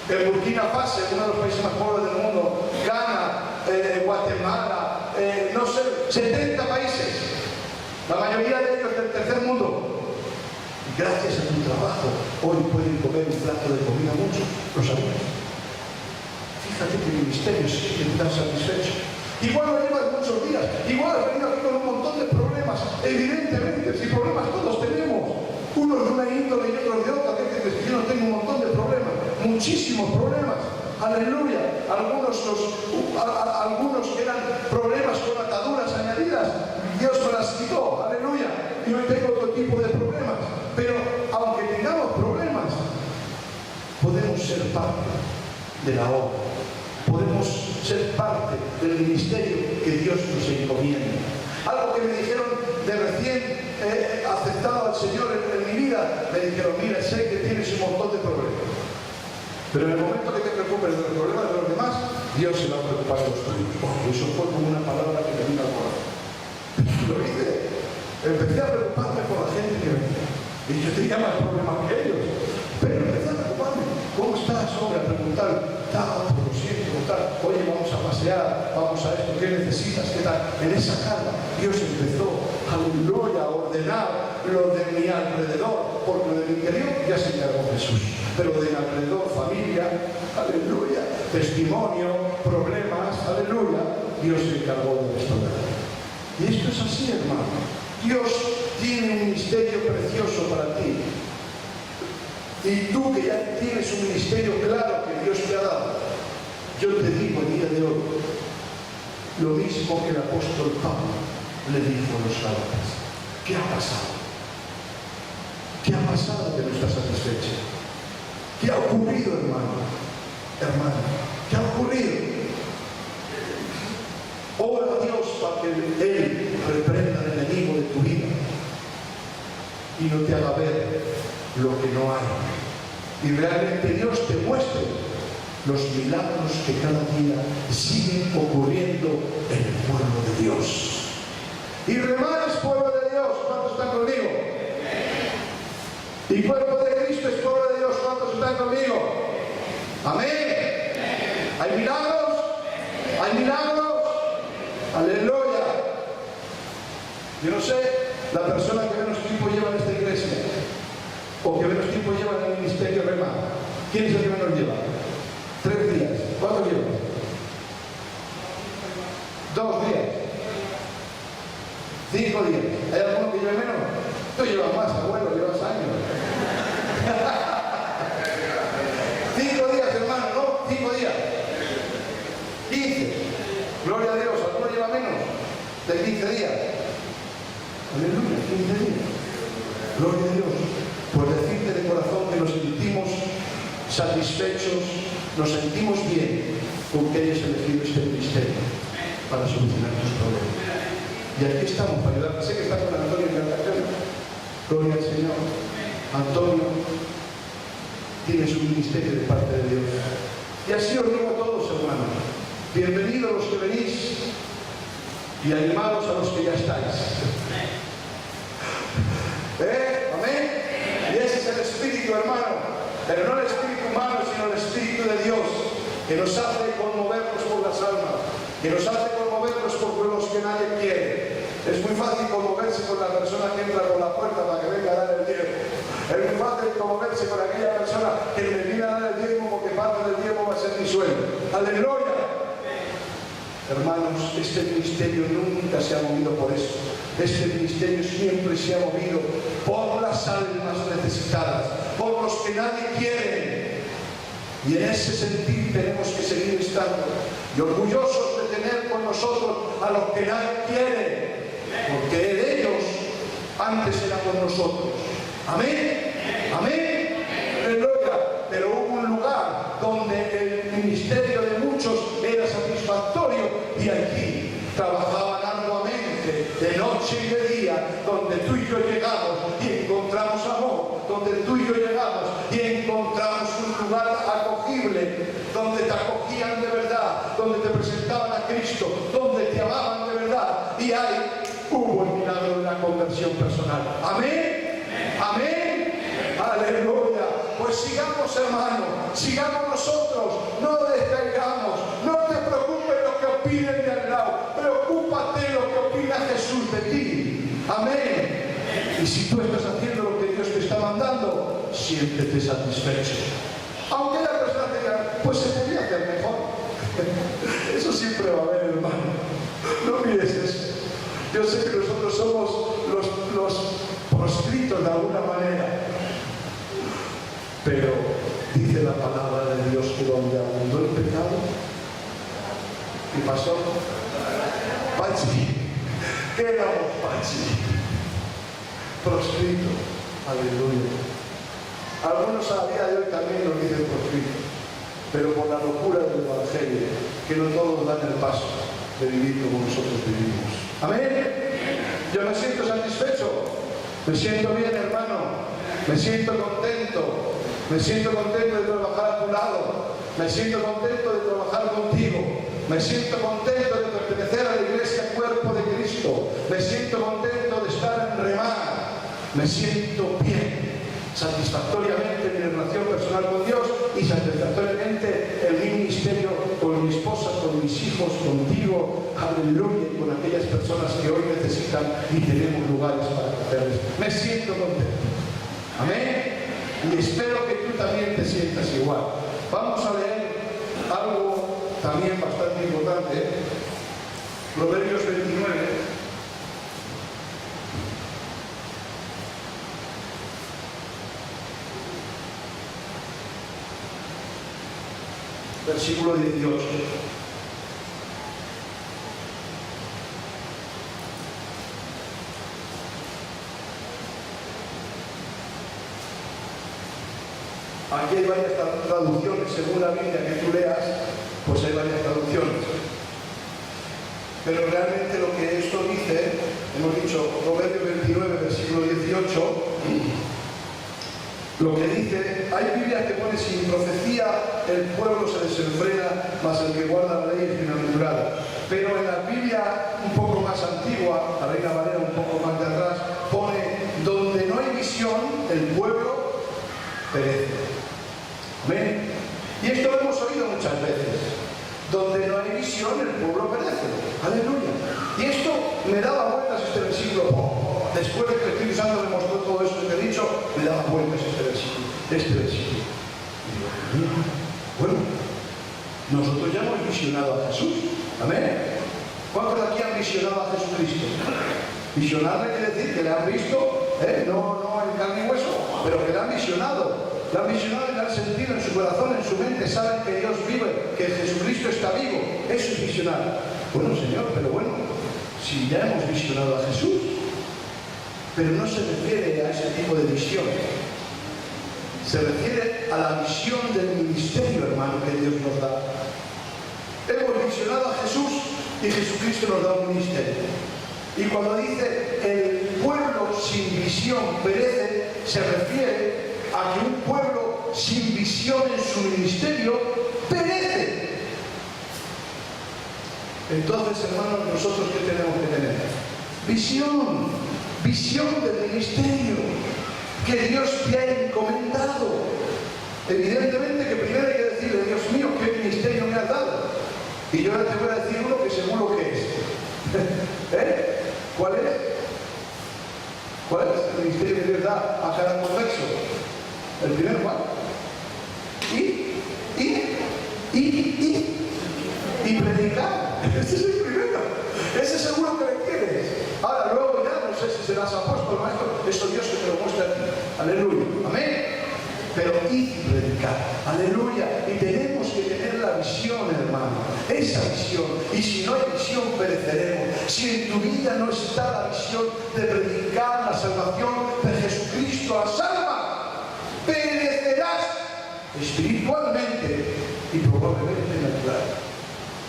En Burkina Faso, uno de los países más pobres del mundo, Ghana, Guatemala, no sé, 70 países, la mayoría de ellos del tercer mundo. Gracias a tu trabajo, hoy pueden comer un plato de comida muchos, los adultos. Fíjate que el ministerio sigue tan satisfecho. Igual no llevas muchos días, igual has venido aquí con un montón de problemas. Evidentemente, si problemas todos tenemos, unos de una índole y otros de otra. Que yo no tengo un montón de problemas, muchísimos problemas. Aleluya. Algunos que eran problemas con ataduras añadidas, Dios me las quitó. Aleluya. Y hoy tengo otro tipo de problemas. Pero aunque tengamos problemas, podemos ser parte de la obra. Podemos ser parte del ministerio que Dios nos encomienda. Algo que me dijeron de recién aceptado al Señor en mi vida, me dijeron: mira, sé que tienes un montón de problemas, pero en el momento que te preocupes de los problemas de los demás, Dios se va a preocupar de los tuyos. Eso fue como una palabra que me vino al corazón. Lo hice. Empecé a preocuparme por la gente que venía. Y yo tenía más problemas que ellos. Pero empecé a preocuparme. ¿Cómo estás, hombre? A preguntar, tal, por lo siento, tal. Oye, vamos a pasear, vamos a esto, ¿qué necesitas? ¿Qué tal? En esa calma, Dios empezó, aleluya, a ordenar lo de mi alrededor, porque lo de mi interior ya se encargó Jesús. Pero de mi alrededor, familia, aleluya, testimonio, problemas, aleluya, Dios se encargó de restaurar. Y esto es así, hermano. Dios tiene un ministerio precioso para ti. Y tú que ya tienes un ministerio claro que Dios te ha dado, yo te digo el día de hoy lo mismo que el apóstol Pablo le dijo a los Gálatas. ¿Qué ha pasado? ¿Qué ha pasado que no estás satisfecho? ¿Qué ha ocurrido, hermano? Hermano, ¿qué ha ocurrido? Ora a Dios para que Él reprenda al enemigo de tu vida y no te haga ver lo que no hay. Y realmente Dios te muestre los milagros que cada día siguen ocurriendo en el pueblo de Dios. Y Remadas, pueblo de Dios, ¿cuántos están conmigo? Y cuerpo de Cristo es pueblo de Dios, ¿cuántos están conmigo? Amén. ¿Hay milagros? ¿Hay milagros? Aleluya. Yo no sé, la persona que menos tiempo lleva en esta iglesia o que menos tiempo lleva en el ministerio Rema, ¿quién es el que menos lleva? 3 días. ¿Cuántos lleva? 2 días. 5 días. ¿Hay alguno que lleve menos? Tú llevas más, abuelo, llevas años. 5 días, hermano, ¿no? 5 días. 15. Gloria a Dios. ¿Alguno lleva menos de 15 días? Aleluya, 15 días. Gloria a Dios. Por decirte de corazón que nos sentimos satisfechos, nos sentimos bien con que hayas elegido este ministerio para solucionar tus problemas. Y aquí estamos para ayudar. Sé que está con Antonio en la casa. Gloria al Señor. Antonio, tienes un ministerio de parte de Dios. Y así os digo a todos, hermanos. Bienvenidos los que venís y animados a los que ya estáis. Amén. Y ese es el espíritu, hermano. Pero no el espíritu humano, sino el espíritu de Dios, que nos hace conmovernos por las almas, que nos hace conmovernos por los que nadie quiere. Es muy fácil conmoverse con la persona que entra por la puerta para que venga a dar el diezmo. Es muy fácil conmoverse con aquella persona que me viene a dar el diezmo porque parte del diezmo va a ser mi sueldo. ¡Aleluya! Hermanos, este ministerio nunca se ha movido por eso. Este ministerio siempre se ha movido por las almas necesitadas, por los que nadie quiere. Y en ese sentido tenemos que seguir estando y orgullosos de tener con nosotros a los que nadie quiere, porque ellos antes eran con nosotros. Amén. Amén. Aleluya. Pero hubo un lugar donde el ministerio de muchos era satisfactorio y aquí trabajaban arduamente de noche y de día, donde tú y yo llegamos y encontramos amor, donde tú y yo llegamos y encontramos un lugar acogible, donde te acogían de verdad, donde te presentaban a Cristo, donde te amaban de verdad, y ahí hubo el milagro de la conversión personal. Amén. Amén. Aleluya. Pues sigamos, hermano, sigamos nosotros Amén. Y si tú estás haciendo lo que Dios te está mandando, siéntete satisfecho. Aunque la persona te diga, pues se podría hacer mejor. Eso siempre va a haber, hermano. No mires eso. Yo sé que nosotros somos los proscritos de alguna manera. Pero dice la palabra de Dios que donde abundó el pecado, ¿qué pasó? Pachi. ¿Qué éramos, Pachi? Proscrito. Aleluya. Algunos a día de hoy también lo dicen proscrito, pero por la locura del Evangelio, que no todos dan el paso de vivir como nosotros vivimos. Amén. Yo me siento satisfecho, me siento bien, hermano, me siento contento de trabajar a tu lado, me siento contento de trabajar contigo, me siento contento de pertenecer a la iglesia cuerpo de Cristo, me siento contento de estar en remar, me siento bien, satisfactoriamente en mi relación personal con Dios y satisfactoriamente en mi ministerio con mi esposa, con mis hijos, contigo, aleluya, y con aquellas personas que hoy necesitan y tenemos lugares para hacerles. Me siento contento. Amén. Y espero que tú también te sientas igual. Vamos a leer algo también bastante importante. Proverbios 29. Versículo 18. Aquí hay varias traducciones, según la Biblia que tú leas, pues hay varias traducciones. Pero realmente lo que esto dice, hemos dicho, Proverbios 29, versículo 18, lo que dice, hay Biblias que pone sin profecía el pueblo se desenfrena, mas el que guarda la ley es bienaventurado. Pero en la Biblia un poco más antigua, la Reina Valera un poco más de atrás, pone donde no hay visión, el pueblo perece. Amén. Y esto lo hemos oído muchas veces. Donde no hay visión, el pueblo perece. Aleluya. Y esto me daba vueltas este versículo. Después de que el Espíritu Santo me mostró todo eso que he dicho, me daba vueltas este versículo. Y digo, bueno, nosotros ya hemos visionado a Jesús. Amén. ¿Cuántos de aquí han visionado a Jesucristo? Visionarle quiere decir que le han visto, no en carne y hueso, pero que le han visionado. Le han visionado y le han sentido en su corazón, en su mente, saben que Dios vive, que Jesucristo está vivo. Eso es visionar. Bueno, Señor, pero bueno, si ya hemos visionado a Jesús, pero no se refiere a ese tipo de visión. Se refiere a la visión del ministerio, hermano, que Dios nos da. Hemos visionado a Jesús y Jesucristo nos da un ministerio. Y cuando dice el pueblo sin visión perece, se refiere a que un pueblo sin visión en su ministerio perece. Entonces, hermanos, nosotros ¿qué tenemos que tener? Visión. Visión del ministerio que Dios te ha encomendado. Evidentemente que primero hay que decirle, Dios mío, ¿qué ministerio me has dado? Y yo ahora te voy a decir uno que seguro que es. ¿Cuál es? ¿Cuál es el ministerio que Dios da a cada converso? El primero, ¿cuál? Y predicar. Ese es el primero. Ese seguro que le quieres. Ahora, luego ya no sé si serás apóstol, maestro. Eso Dios que te lo muestra a ti. Aleluya. Amén. Pero id y predicar. Aleluya. Y tenemos que tener la visión, hermano. Esa visión. Y si no hay visión, pereceremos. Si en tu vida no está la visión de predicar la salvación de Jesucristo a salva, perecerás espiritualmente y probablemente natural.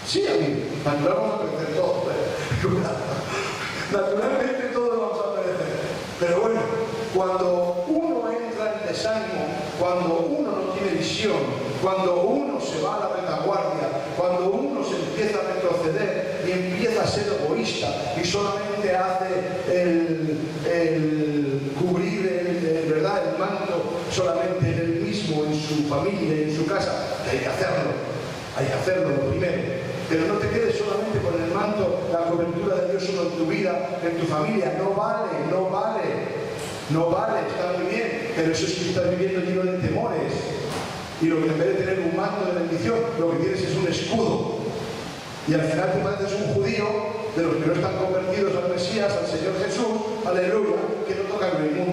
Sí, amigo. Natural vamos a perecer todos. Naturalmente todos vamos a perecer. Pero bueno, cuando uno entra en desánimo, cuando uno no tiene visión, cuando uno se va a la retaguardia, cuando uno se empieza a retroceder y empieza a ser egoísta y solamente hace el cubrir ¿verdad? El manto solamente en él mismo, en su familia, en su casa, hay que hacerlo lo primero. Pero no te quedes solamente con el manto, la cobertura de Dios solo en en tu vida, en tu familia. No vale, no vale. No vale, está muy bien, pero eso es que estás viviendo lleno de temores. Y lo que en vez de tener un manto de bendición, lo que tienes es un escudo. Y al final te pareces un judío de los que no están convertidos al Mesías, al Señor Jesús, aleluya, que no tocan el mundo.